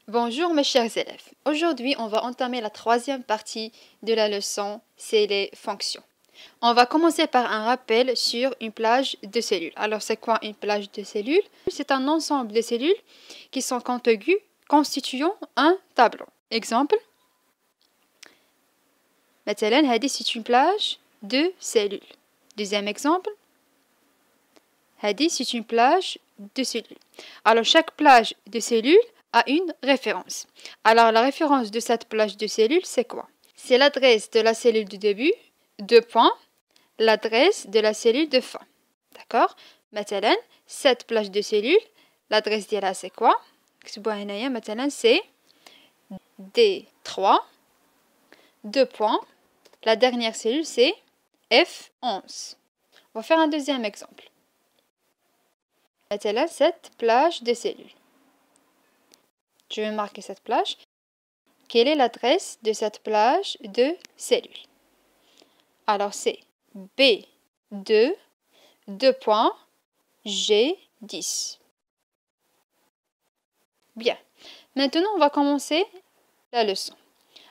Bonjour mes chers élèves. Aujourd'hui, on va entamer la troisième partie de la leçon, c'est les fonctions. On va commencer par un rappel sur une plage de cellules. Alors, c'est quoi une plage de cellules? C'est un ensemble de cellules qui sont contiguës, constituant un tableau. Exemple, مثلا هذه c'est une plage de cellules. Deuxième exemple, هذه c'est une plage de cellules. Alors, chaque plage de cellules a une référence. Alors, la référence de cette plage de cellules, c'est quoi? C'est l'adresse de la cellule du début, deux points, l'adresse de la cellule de fin. D'accord? Maintenant, cette plage de cellules, l'adresse d'elle, c'est quoi? Maintenant, c'est D3, deux points. La dernière cellule, c'est F11. On va faire un deuxième exemple. Maintenant, cette plage de cellules. Je vais marquer cette plage. Quelle est l'adresse de cette plage de cellules? Alors, c'est B2, deux points, G10. Bien. Maintenant, on va commencer la leçon.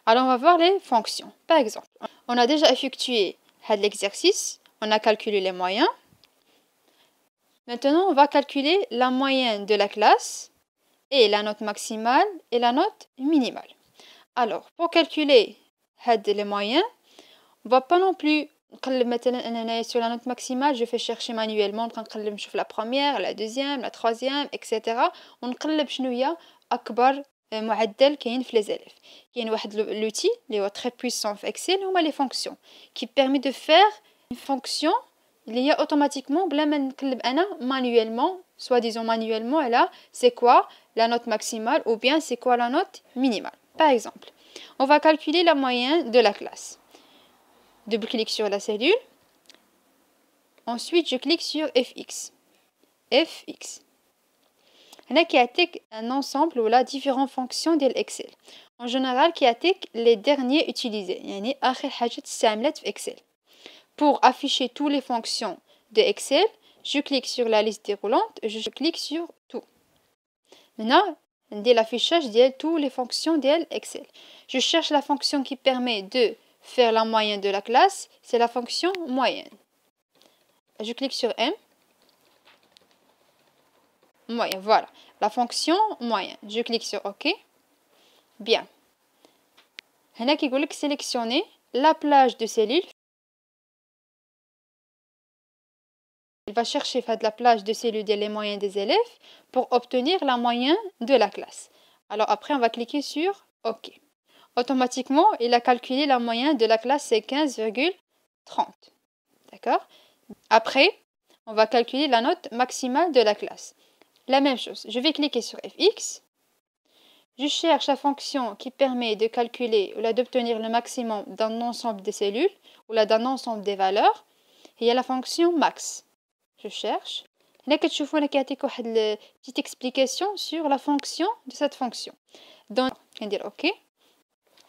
Alors, on va voir les fonctions. Par exemple, on a déjà effectué l'exercice. On a calculé les moyens. Maintenant, on va calculer la moyenne de la classe et la note maximale et la note minimale. Alors, pour calculer les moyens, on ne va pas non plus sur la note maximale, je fais chercher manuellement, la première, la deuxième, la troisième, etc. On نقلب شنو هي أكبر معدل كاين في les élèves. كاين واحد l'outil اللي هو très puissant في Excel هما les fonctions qui permet de faire une fonction اللي هي automatiquement بلا ما نقلب أنا manuellement, soi-disant manuellement, et là c'est quoi la note maximale ou bien c'est quoi la note minimale. Par exemple, on va calculer la moyenne de la classe. Double-clic sur la cellule. Ensuite, je clique sur FX. FX. Là, qui attaque un ensemble ou là différentes fonctions de l'Excel. En général, qui attaque les derniers utilisés. يعني آخر حاجة استعملت في Excel. Pour afficher toutes les fonctions de Excel, je clique sur la liste déroulante et je clique sur tout. Maintenant, dès l'affichage de toutes les fonctions de Excel. Je cherche la fonction qui permet de faire la moyenne de la classe, c'est la fonction moyenne. Je clique sur M. Moyenne, voilà. La fonction moyenne. Je clique sur OK. Bien. Là, qui dit sélectionner la plage de cellules. Il va chercher la plage de cellules des moyennes des élèves pour obtenir la moyenne de la classe. Alors après, on va cliquer sur OK. Automatiquement, il a calculé la moyenne de la classe, c'est 15,30. D'accord? Après, on va calculer la note maximale de la classe. La même chose, je vais cliquer sur FX. Je cherche la fonction qui permet de calculer ou d'obtenir le maximum d'un ensemble de cellules ou d'un ensemble des valeurs. Il y a la fonction max. Je cherche. Là, que tu vois, il y a une petite explication sur la fonction de cette fonction. Donc, on va dire OK.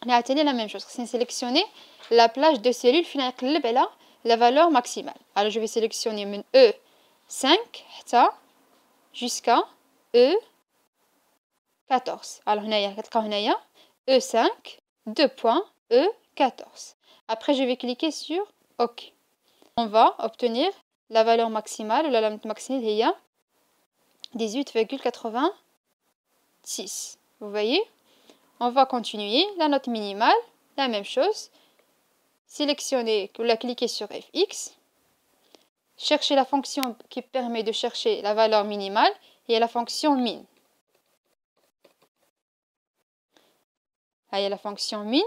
On a la même chose. C'est sélectionner la plage de cellules finalement la valeur maximale. Alors, je vais sélectionner mon E5 jusqu'à E14. Alors, on a E5, 2 points, E14. Après, je vais cliquer sur OK. On va obtenir la valeur maximale, ou la limite maximale, il y a 18,86. Vous voyez? On va continuer. La note minimale, la même chose. Sélectionner ou la cliquer sur FX. Chercher la fonction qui permet de chercher la valeur minimale et la fonction min. Il y a la fonction min.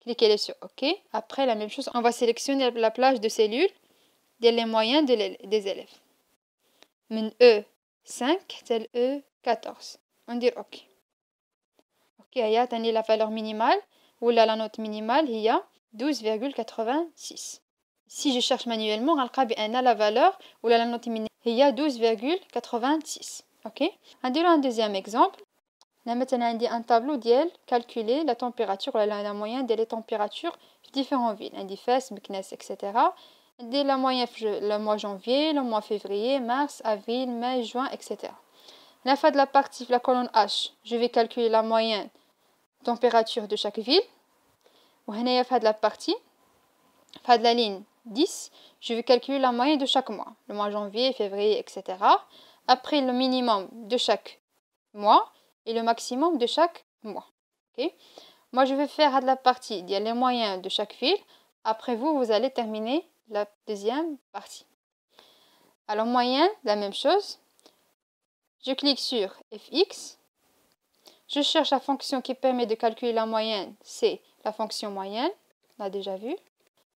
Cliquez sur OK. Après, la même chose, on va sélectionner la plage de cellules des moyens des élèves. Min E5 tel E14. On dit OK. OK, il y a la valeur minimale ou la note minimale, il y a 12,86. Si je cherche manuellement, on a la valeur ou la note minimale, il y a 12,86. OK? On dirait un deuxième exemple. Là, maintenant, on a un tableau d'IEL, calculer la température, la moyenne des températures de différentes villes. On dit Fès, Meknès, etc. La moyenne le mois janvier, le mois février, mars, avril, mai, juin, etc. La fin de la partie, la colonne H, je vais calculer la moyenne température de chaque ville. وهنا في هذه la partie, في هذه la ligne 10, je vais calculer la moyenne de chaque mois. Le mois janvier, février, etc. Après le minimum de chaque mois et le maximum de chaque mois. Okay? Moi, je vais faire la partie, il y a les moyens de chaque ville. Après vous, vous allez terminer la deuxième partie. Alors, moyenne, la même chose. Je clique sur fx. Je cherche la fonction qui permet de calculer la moyenne. C'est la fonction moyenne. On l'a déjà vu.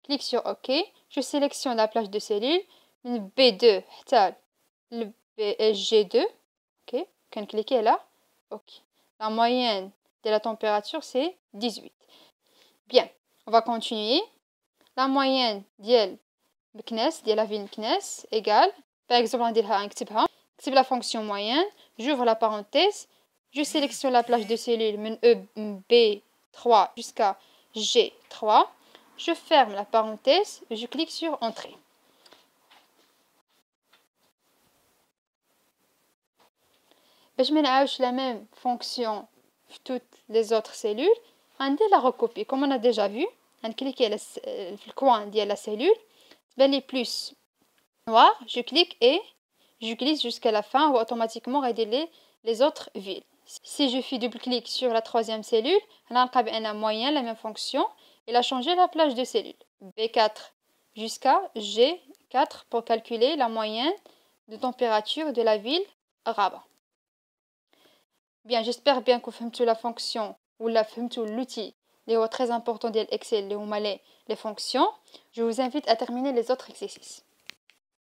Clique sur OK. Je sélectionne la plage de cellules. Le B2, le BSG2. OK. Vous pouvez cliquer là. OK. La moyenne de la température, c'est 18. Bien. On va continuer. La moyenne de la ville Meknès égale. Par exemple, on va dire la fonction moyenne. J'ouvre la parenthèse. Je sélectionne la plage de cellules B3 jusqu'à G3. Je ferme la parenthèse et je clique sur Entrée. Je mets la même fonction pour toutes les autres cellules. On la recopie. Comme on a déjà vu, on clique sur le coin de la cellule. Les plus noirs, je clique et je glisse jusqu'à la fin ou automatiquement révéler les autres villes. Si je fais double-clic sur la troisième cellule, on a un moyen, la même fonction. Il a changé la plage de cellules. B4 jusqu'à G4 pour calculer la moyenne de température de la ville Rabat. Bien, j'espère bien que vous comprenez la fonction ou l'outil. C'est très important de l'Excel, les fonctions. Je vous invite à terminer les autres exercices.